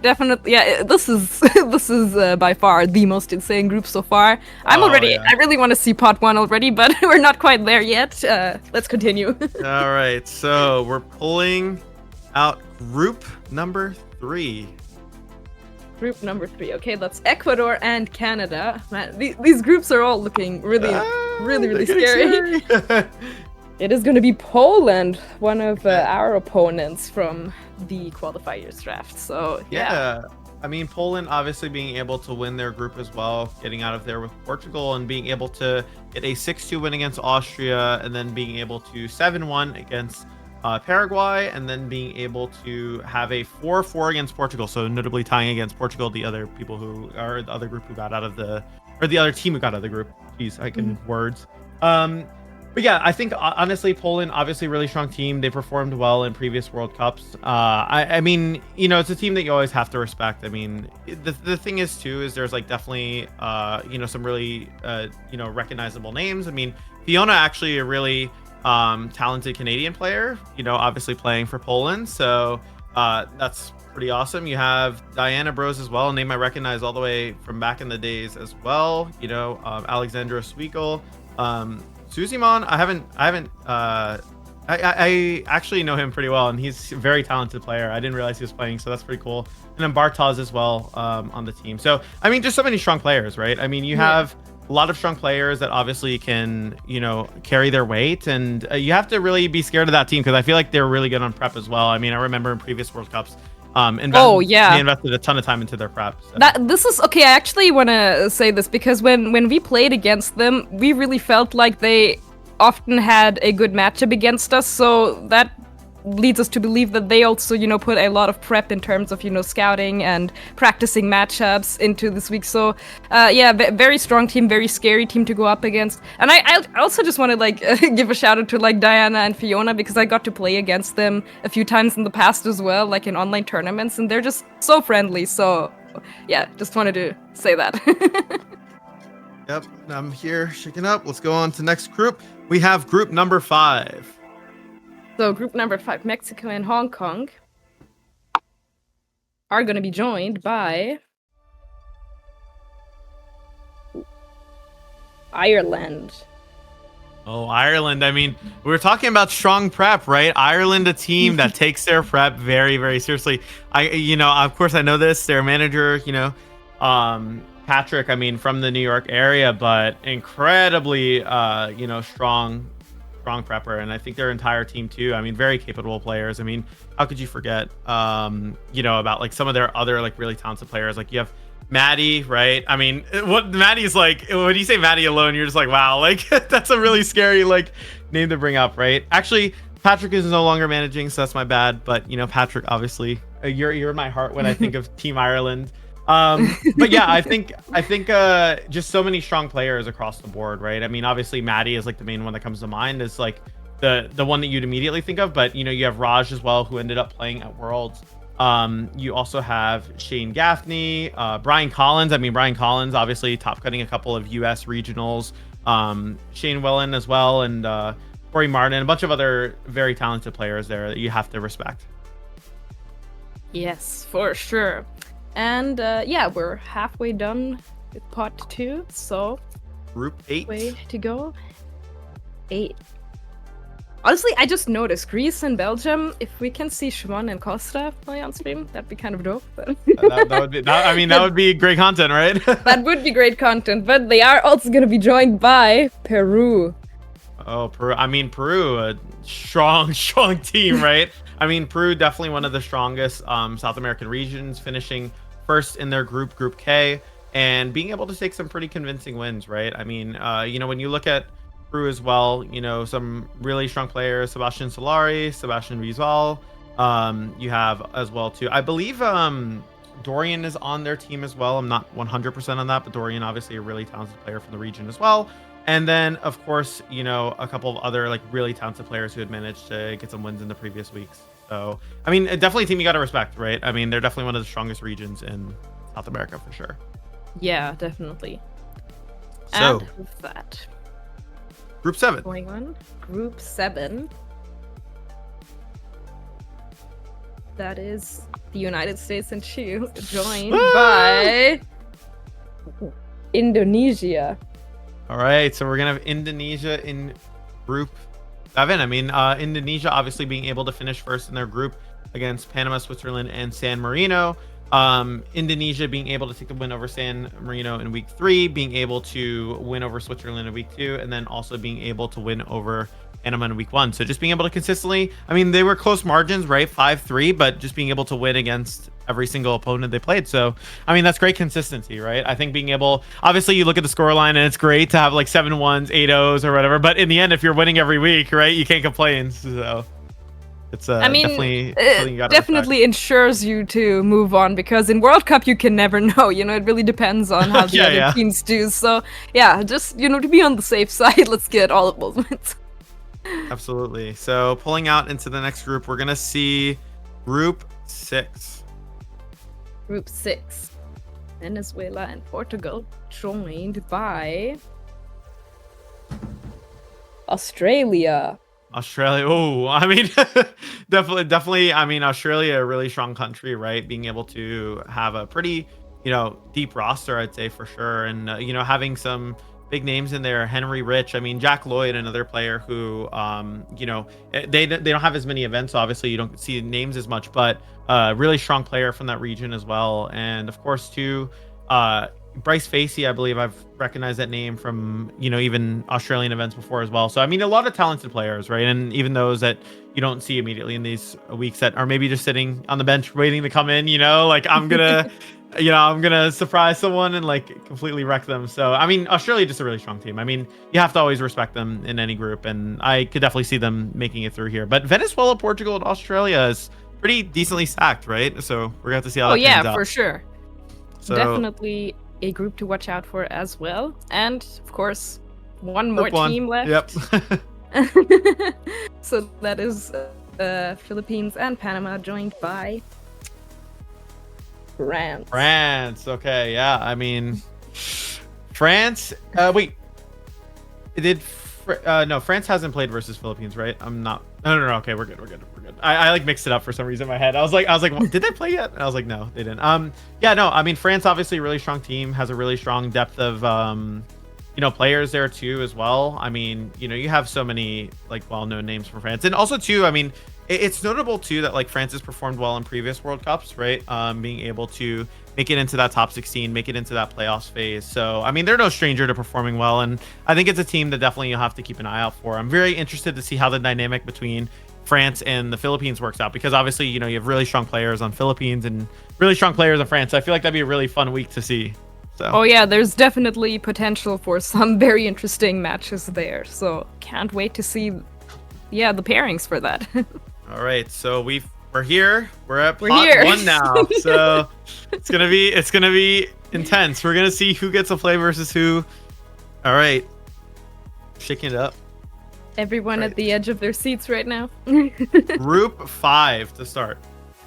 definitely, this is by far the most insane group so far. I really want to see pot 1 already, but we're not quite there yet. Let's continue. All right, so we're pulling out group number 3. Group number 3. Okay, that's Ecuador and Canada. Man, these groups are all looking really, really, really They're getting scary. It is going to be Poland, one of our opponents from the qualifiers draft. So, yeah. I mean, Poland obviously being able to win their group as well, getting out of there with Portugal and being able to get a 6-2 win against Austria, and then being able to 7-1 against Paraguay, and then being able to have a 4-4 against Portugal. So notably tying against Portugal, the other people who are the other group who got out of the, or the other team who got out of the group. Jeez, I can words. But yeah, I think honestly, Poland, obviously really strong team. They performed well in previous World Cups. I mean, you know, it's a team that you always have to respect. I mean, the thing is too, is there's like definitely, you know, some really, you know, recognizable names. I mean, Fiona actually a really talented Canadian player, you know, obviously playing for Poland. So that's pretty awesome. You have Diana Bros as well, a name I recognize all the way from back in the days as well. You know, Alexandra Swiegel. Suzimon, I actually know him pretty well, and he's a very talented player. I didn't realize he was playing, so that's pretty cool. And then Bartosz as well on the team. So, I mean, just so many strong players, right? I mean, you have a lot of strong players that obviously can, you know, carry their weight, and you have to really be scared of that team because I feel like they're really good on prep as well. I mean, I remember in previous World Cups, they invested a ton of time into their prep. So. This is okay. I actually want to say this because when we played against them, we really felt like they often had a good matchup against us. So that leads us to believe that they also, you know, put a lot of prep in terms of, you know, scouting and practicing matchups into this week. So, yeah, very strong team, very scary team to go up against. And I also just want to like give a shout out to like Diana and Fiona because I got to play against them a few times in the past as well, like in online tournaments, and they're just so friendly. So, yeah, just wanted to say that. Yep, I'm here shaking up. Let's go on to next group. We have group number 5. So group number 5, Mexico and Hong Kong, are going to be joined by Ireland. Oh, Ireland. I mean, we were talking about strong prep, right? Ireland, a team that takes their prep very, very seriously. You know, of course, I know this. Their manager, you know, Patrick, I mean, from the New York area, but incredibly, you know, strong prepper, and I think their entire team too. I mean, very capable players. I mean, how could you forget, you know, about like some of their other like really talented players? Like you have Maddie, right? I mean, what Maddie's like, when you say Maddie alone, you're just like, wow, like that's a really scary like name to bring up, right? Actually, Patrick is no longer managing, so that's my bad. But you know, Patrick, obviously, you're in my heart when I think of Team Ireland. But yeah, I think just so many strong players across the board, right? I mean, obviously Maddie is like the main one that comes to mind, is like the one that you'd immediately think of, but you know, you have Raj as well, who ended up playing at Worlds. You also have Shane Gaffney, Brian Collins. I mean, Brian Collins obviously top cutting a couple of US regionals, Shane Wellen as well, and Corey Martin, a bunch of other very talented players there that you have to respect. Yes, for sure. And yeah, we're halfway done with part 2, so group 8 way to go. 8. Honestly, I just noticed Greece and Belgium. If we can see Shimon and Costa play on stream, that'd be kind of dope. that would be, I mean, that would be great content, right? That would be great content, but they are also going to be joined by Peru. Oh, Peru. I mean, Peru, a strong team, right? I mean, Peru, definitely one of the strongest South American regions, finishing first in their group, Group K, and being able to take some pretty convincing wins, right? I mean, you know, when you look at Peru as well, you know, some really strong players, Sebastian Solari, Sebastian Rizal, you have as well, too. I believe Dorian is on their team as well. I'm not 100% on that, but Dorian, obviously a really talented player from the region as well. And then, of course, you know, a couple of other like really talented players who had managed to get some wins in the previous weeks. So, I mean, definitely a team you got to respect, right? I mean, they're definitely one of the strongest regions in South America for sure. Yeah, definitely. So, and with that, Group 7. Going on, Group 7. That is the United States and Chile, joined by Indonesia. All right, so we're gonna have Indonesia in Group 7. I mean, Indonesia obviously being able to finish first in their group against Panama, Switzerland, and San Marino. Indonesia being able to take the win over San Marino in week 3, being able to win over Switzerland in week 2, and then also being able to win over Panama in week 1. So just being able to consistently, I mean, they were close margins, right? 5-3, but just being able to win against every single opponent they played. So, I mean, that's great consistency, right? I think being able, obviously you look at the scoreline and it's great to have like 7-1s, 8-0s or whatever, but in the end, if you're winning every week, right, you can't complain. So it's I mean, definitely something you gotta definitely ensures you to move on, because in World Cup you can never know. You know, it really depends on how the other teams do. So yeah, just to be on the safe side, let's get all of those wins. Absolutely. So pulling out into the next group, we're gonna see Group 6. Group 6, Venezuela and Portugal, joined by Australia. Oh, I mean, definitely. I mean, Australia, a really strong country, right? Being able to have a pretty, deep roster, I'd say for sure. And, having some big names in there, Henry Rich. I mean, Jack Lloyd, another player who, they don't have as many events. Obviously, you don't see names as much, but really strong player from that region as well. And of course, too, Bryce Facey, I believe I've recognized that name from, even Australian events before as well. So, I mean, a lot of talented players, right? And even those that you don't see immediately in these weeks that are maybe just sitting on the bench waiting to come in, like I'm gonna, I'm gonna surprise someone and like completely wreck them. So, I mean, Australia just a really strong team. I mean, you have to always respect them in any group, and I could definitely see them making it through here. But Venezuela, Portugal, and Australia is pretty decently stacked, right? So we're gonna have to see how that pans out. For sure. So, definitely a group to watch out for as well. And of course, one more team left. Yep. So that is Philippines and Panama, joined by France. Okay, yeah. I mean, France. Wait. No, France hasn't played versus Philippines, right? I'm not. No. Okay, we're good. I like mixed it up for some reason in my head. I was like, what, did they play yet? And I was like, no, they didn't. Yeah, no. I mean, France obviously a really strong team, has a really strong depth of players there too as well. I mean, you have so many like well-known names for France, and also too, I mean, it's notable too that like France has performed well in previous World Cups, right? Being able to make it into that top 16, make it into that playoffs phase. So, I mean, they're no stranger to performing well, and I think it's a team that definitely you'll have to keep an eye out for. I'm very interested to see how the dynamic between France and the Philippines works out, because obviously, you have really strong players on Philippines and really strong players on France. So I feel like that'd be a really fun week to see. So. Oh yeah, there's definitely potential for some very interesting matches there. So can't wait to see, the pairings for that. All right, so we're here. We're at pot 1 now. So it's gonna be intense. We're gonna see who gets to play versus who. All right, shaking it up. Everyone at the edge of their seats right now. Group 5 to start.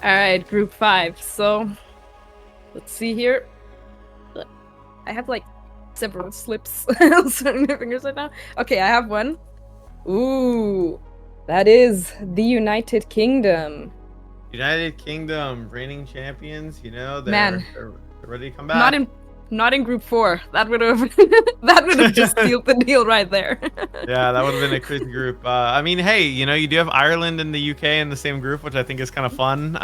All right, Group 5. So let's see here. I have like several slips on my fingers right now. Okay, I have one. Ooh, that is the United Kingdom. United Kingdom, reigning champions. They're ready to come back. Not in Group 4. That would have just sealed the deal right there. Yeah, that would have been a crazy group. I mean, hey, you do have Ireland and the UK in the same group, which I think is kind of fun.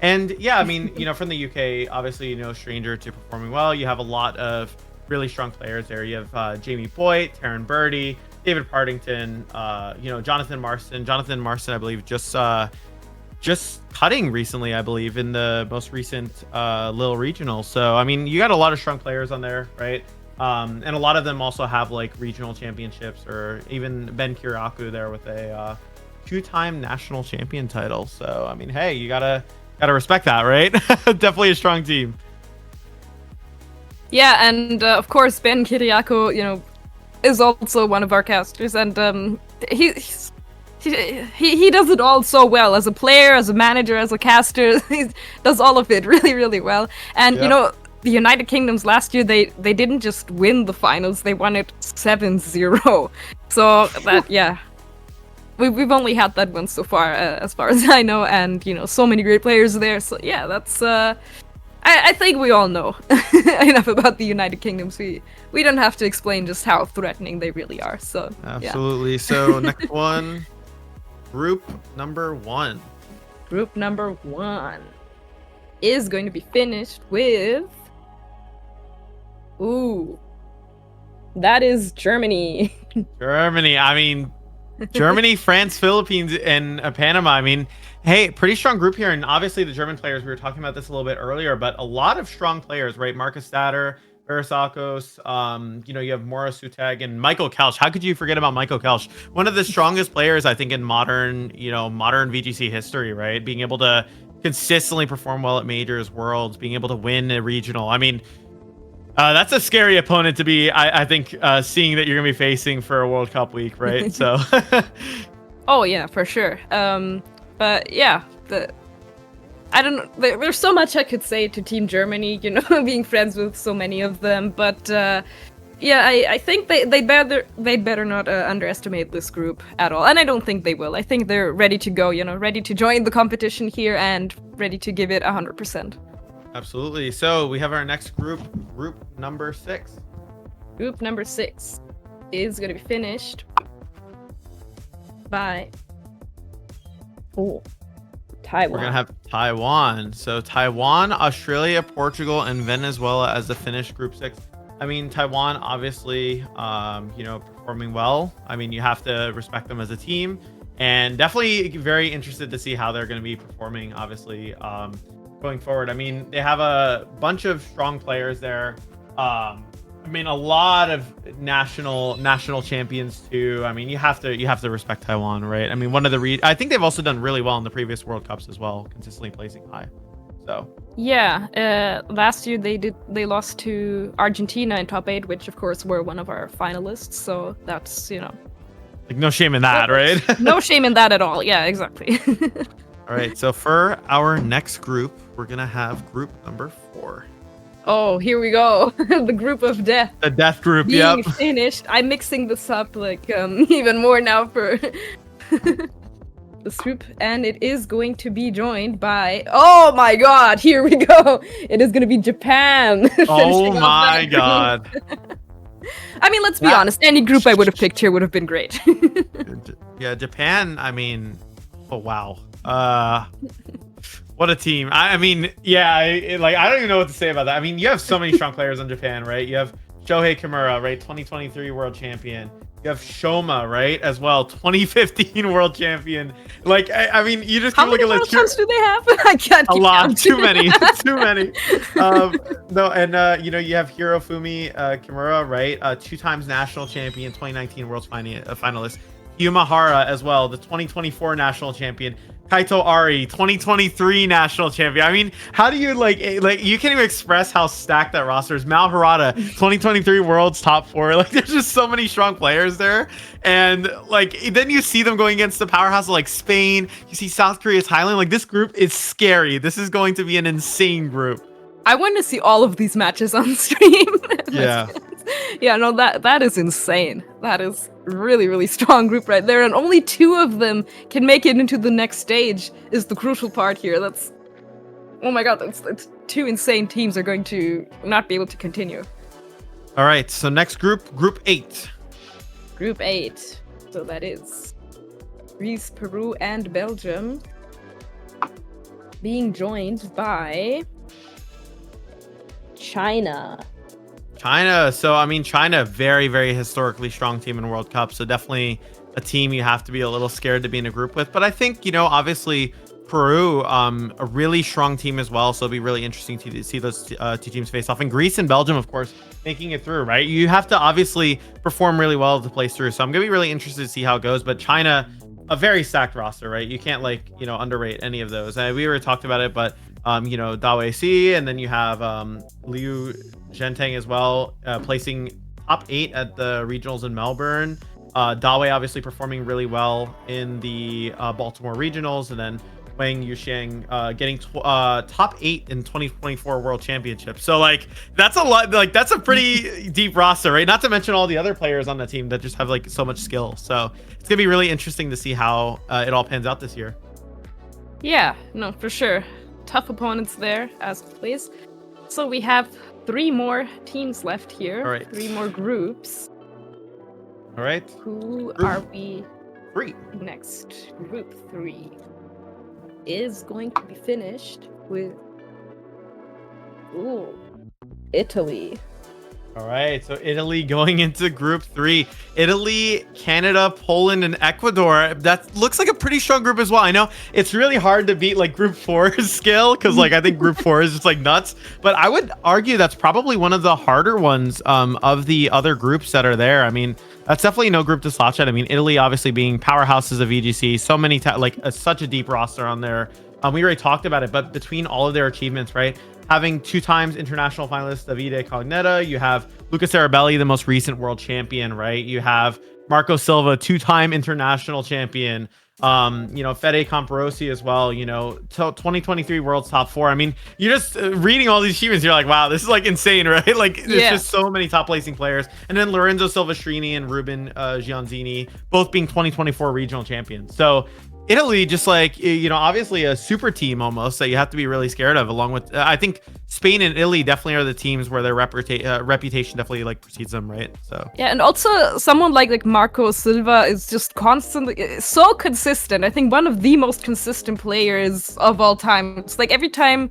And yeah, I mean, from the UK, obviously, stranger to performing well. You have a lot of really strong players there. You have Jamie Boyd, Taryn Birdie, David Partington, Jonathan Marston. Jonathan Marston, I believe, just cutting recently, I believe, in the most recent Lille regional. So, I mean, you got a lot of strong players on there, right? And a lot of them also have like regional championships, or even Ben Kiriakou there with a 2-time national champion title. So, I mean, hey, you gotta respect that, right? Definitely a strong team. Yeah, and of course, Ben Kiriakou, is also one of our casters, and he does it all so well, as a player, as a manager, as a caster. He does all of it really, really well. And the United Kingdoms last year, they didn't just win the finals, they won it 7-0. So that we've only had that one so far, as I know, and so many great players there. So yeah, that's I think we all know enough about the United Kingdoms. We don't have to explain just how threatening they really are. So absolutely. Yeah. So next one. Group number 1. Group number 1. is going to be finished with... Ooh. That is Germany. Germany. I mean, Germany, France, Philippines, and Panama. I mean, hey, pretty strong group here. And obviously the German players, we were talking about this a little bit earlier, but a lot of strong players, right? Marcus Statter, Versakos, you have Morris Sutag and Michael Kelch. How could you forget about Michael Kelch? One of the strongest players, I think, in modern VGC history, right? Being able to consistently perform well at majors, worlds, being able to win a regional. I mean, that's a scary opponent to be, I think, seeing that you're going to be facing for a World Cup week, right? So. Oh, yeah, for sure. But yeah, I don't know. There's so much I could say to Team Germany, being friends with so many of them. But yeah, I think they better not underestimate this group at all. And I don't think they will. I think they're ready to go, ready to join the competition here and ready to give it 100%. Absolutely. So we have our next group number 6. Group number 6 is going to be finished by Taiwan. We're going to have Taiwan. So Taiwan, Australia, Portugal, and Venezuela as the finished group 6. I mean, Taiwan, obviously, performing well. I mean, you have to respect them as a team, and definitely very interested to see how they're going to be performing, obviously, going forward. I mean, they have a bunch of strong players there. I mean, a lot of national champions too. I mean, you have to respect Taiwan, right? I mean, I think they've also done really well in the previous World Cups as well, consistently placing high. So yeah, last year they lost to Argentina in top 8, which of course were one of our finalists. So that's like no shame in that, right? No shame in that at all. Yeah, exactly. All right, so for our next group, we're gonna have group number 4. Oh, here we go. The group of death. The death group, being finished. I'm mixing this up even more now for this group, and it is going to be joined by, oh my god, here we go. It is going to be Japan. Oh my god. I mean, let's be honest. Any group I would have picked here would have been great. Yeah, Japan, I mean, oh wow. What a team. I mean, yeah, I don't even know what to say about that. I mean, you have so many strong players on Japan, right? You have Shohei Kimura, right? 2023 world champion. You have Shoma, right? As well, 2015 world champion. I mean, you just how many world champs do they have? I can't. A lot. Too many. Too many. No, and you have Hirofumi Kimura, right? 2 times national champion, 2019 world finalist. Yumahara as well, the 2024 national champion. Kaito Ari, 2023 national champion. I mean, how do you you can't even express how stacked that roster is. Mal Harada, 2023 world's top 4. There's just so many strong players there. And then you see them going against the powerhouse of Spain. You see South Korea, Thailand. This group is scary. This is going to be an insane group. I want to see all of these matches on stream. Yeah. Yeah, no, that is insane. That is really, really strong group right there, and only 2 of them can make it into the next stage is the crucial part here. That's, oh my god, that's 2 insane teams are going to not be able to continue. All right, so next group 8. Group 8. So that is Greece, Peru, and Belgium being joined by China. So I mean, China, very, very historically strong team in World Cup. So definitely a team you have to be a little scared to be in a group with. But I think, obviously Peru, a really strong team as well. So it'll be really interesting to see those 2 teams face off. And Greece and Belgium, of course, making it through, right? You have to obviously perform really well to place through. So I'm going to be really interested to see how it goes. But China, a very stacked roster, right? You can't underrate any of those. We already talked about it, but Dawei C, and then you have Liu Zhenteng as well, placing top 8 at the regionals in Melbourne. Dawei obviously performing really well in the Baltimore regionals, and then Wang Yuxiang getting top 8 in 2024 World Championship. So that's a lot. That's a pretty deep roster, right? Not to mention all the other players on the team that just have so much skill. So it's gonna be really interesting to see how it all pans out this year. Yeah, no, for sure. Tough opponents there, as always. So we have 3 more teams left here. All right. 3 more groups. All right. Who are we 3 next? Group 3 is going to be finished with Ooh, Italy. All right, so Italy going into Group 3. Italy, Canada, Poland, and Ecuador. That looks like a pretty strong group as well. I know it's really hard to beat like Group 4's skill because like I think Group 4 is just like nuts. But I would argue that's probably one of the harder ones of the other groups that are there. I mean, that's definitely no group to slouch at. I mean, Italy obviously being powerhouses of VGC, so many such a deep roster on there. We already talked about it, but between all of their achievements, right? Having 2 times international finalist Davide Cognetta, you have Lucas Arabelli, the most recent world champion, right? You have Marco Silva, 2-time international champion. Fede Camperosi as well, 2023 world's top 4. I mean, you're just reading all these achievements, you're like, wow, this is like insane, right? Like there's just so many top placing players. And then Lorenzo Silvestrini and Ruben Gianzini both being 2024 regional champions. So Italy, just like, obviously a super team almost that you have to be really scared of, along with, I think Spain and Italy definitely are the teams where their reputation definitely like precedes them, right? So yeah, and also someone like Marco Silva is just constantly so consistent. I think one of the most consistent players of all time. It's like every time,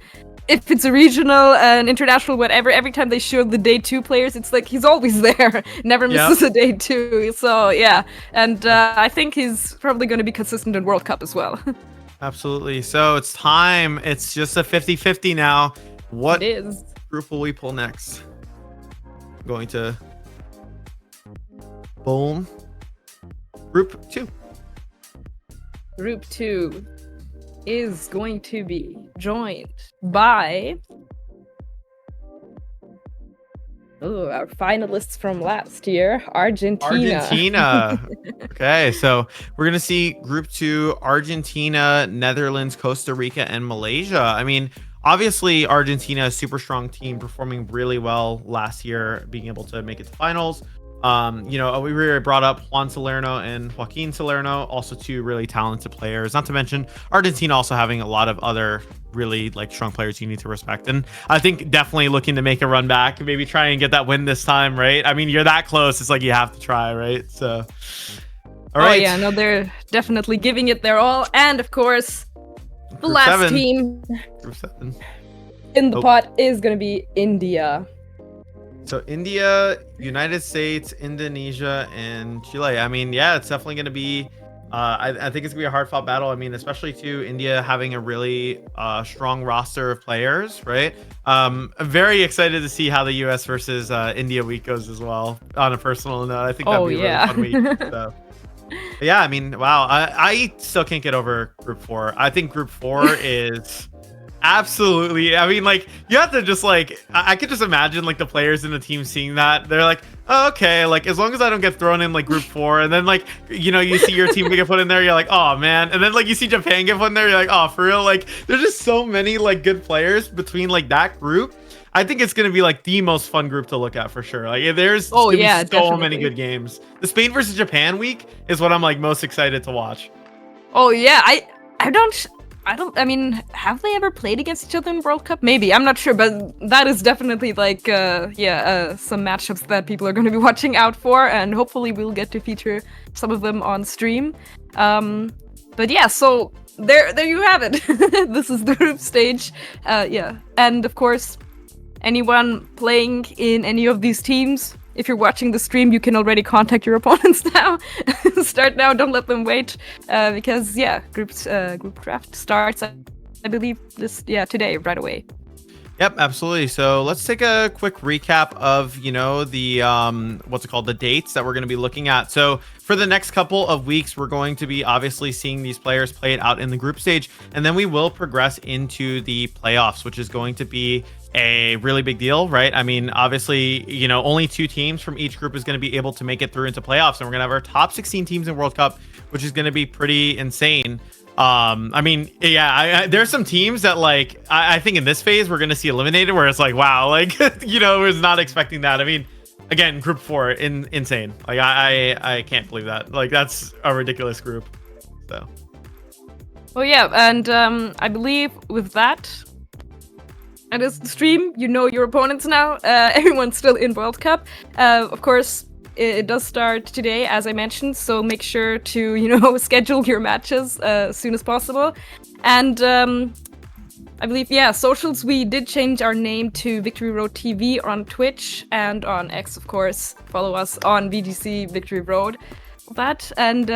if it's a regional and international, whatever, every time they show the day 2 players, it's like he's always there, never misses a day 2. So yeah, and I think he's probably going to be consistent in World Cup as well. Absolutely. So it's time. It's just a 50-50 now. What it is. Group will we pull next? Going to boom. Group 2. Group 2 is going to be joined by our finalists from last year, Argentina. Okay, so we're gonna see Group 2: Argentina, Netherlands, Costa Rica, and Malaysia. I mean, obviously Argentina, a super strong team, performing really well last year, being able to make it to finals. We really brought up Juan Salerno and Joaquin Salerno, also 2 really talented players, not to mention Argentina also having a lot of other really like strong players you need to respect. And I think definitely looking to make a run back, maybe try and get that win this time, right? I mean, you're that close, it's like you have to try, right? So all right. Oh yeah, no, they're definitely giving it their all. And of course, the Group last 7. team Group 7 in the pot is gonna be India. So India, United States, Indonesia, and Chile. I mean, yeah, it's definitely going to be, I think it's going to be a hard fought battle. I mean, especially to India having a really strong roster of players, right? I'm very excited to see how the US versus India week goes as well, on a personal note. I think that'd be a really fun week. So. But yeah, I mean, wow. I still can't get over Group 4. I think Group 4 is... Absolutely. I mean, like, you have to just like, I could just imagine like the players in the team seeing that. They're like, oh, okay, like as long as I don't get thrown in like Group 4, and then like, you see your team get put in there, you're like, oh man, and then like you see Japan get put in there, you're like, oh, for real. Like, there's just so many like good players between like that group. I think it's gonna be like the most fun group to look at for sure. Like, there's so many good games. The Spain versus Japan week is what I'm like most excited to watch. Oh yeah, I mean, have they ever played against each other in World Cup? Maybe, I'm not sure, but that is definitely like, some matchups that people are going to be watching out for, and hopefully we'll get to feature some of them on stream. But yeah, so there you have it. This is the group stage. And of course, anyone playing in any of these teams, if you're watching the stream, you can already contact your opponents now. Start now, don't let them wait. Because group draft starts, I believe today, right away. Yep, absolutely. So let's take a quick recap of, the dates that we're going to be looking at. So for the next couple of weeks, we're going to be obviously seeing these players play it out in the group stage, and then we will progress into the playoffs, which is going to be a really big deal, right? I mean, obviously, only 2 teams from each group is going to be able to make it through into playoffs, and we're going to have our top 16 teams in World Cup, which is going to be pretty insane. I mean, there's some teams that like I think in this phase we're gonna see eliminated, where it's like, wow, like was not expecting that. I mean, again, Group 4 insane. Like I can't believe that. Like that's a ridiculous group. So. Well, yeah, and I believe with that, and it's the stream. You know your opponents now. Everyone's still in World Cup. Of course. It does start today, as I mentioned, so make sure to, schedule your matches as soon as possible. And I believe, yeah, socials, we did change our name to Victory Road TV on Twitch and on X, of course. Follow us on VGC Victory Road. That, and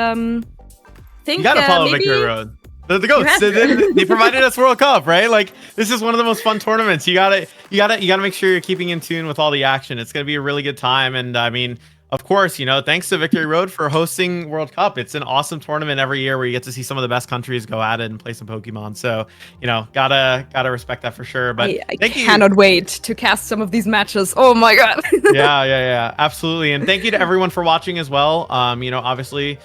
think you gotta follow maybe... Victory Road. The goats, they provided us World Cup, right? Like, this is one of the most fun tournaments. You gotta make sure you're keeping in tune with all the action. It's gonna be a really good time, and I mean, of course, you know, thanks to Victory Road for hosting World Cup. It's an awesome tournament every year where you get to see some of the best countries go at it and play some Pokemon. So, you know, gotta respect that for sure. But I cannot wait to cast some of these matches. Oh my god. yeah, absolutely. And thank you to everyone for watching as well. You know, obviously,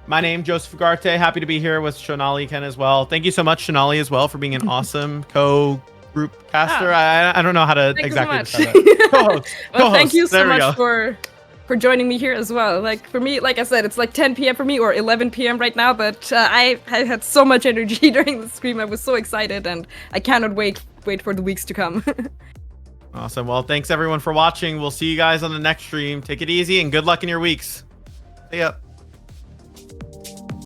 my name, Joseph Ugarte. Happy to be here with Shonali Ken as well. Thank you so much, Shonali, as well, for being an awesome group caster. I don't know how to exactly describe that. Co-host. Well, thank you so much for joining me here as well. Like, for me, like I said, it's like 10 p.m. for me, or 11 p.m. right now, but I had so much energy during the stream. I was so excited, and I cannot wait for the weeks to come. Awesome. Well, thanks everyone for watching. We'll see you guys on the next stream. Take it easy and good luck in your weeks. See ya.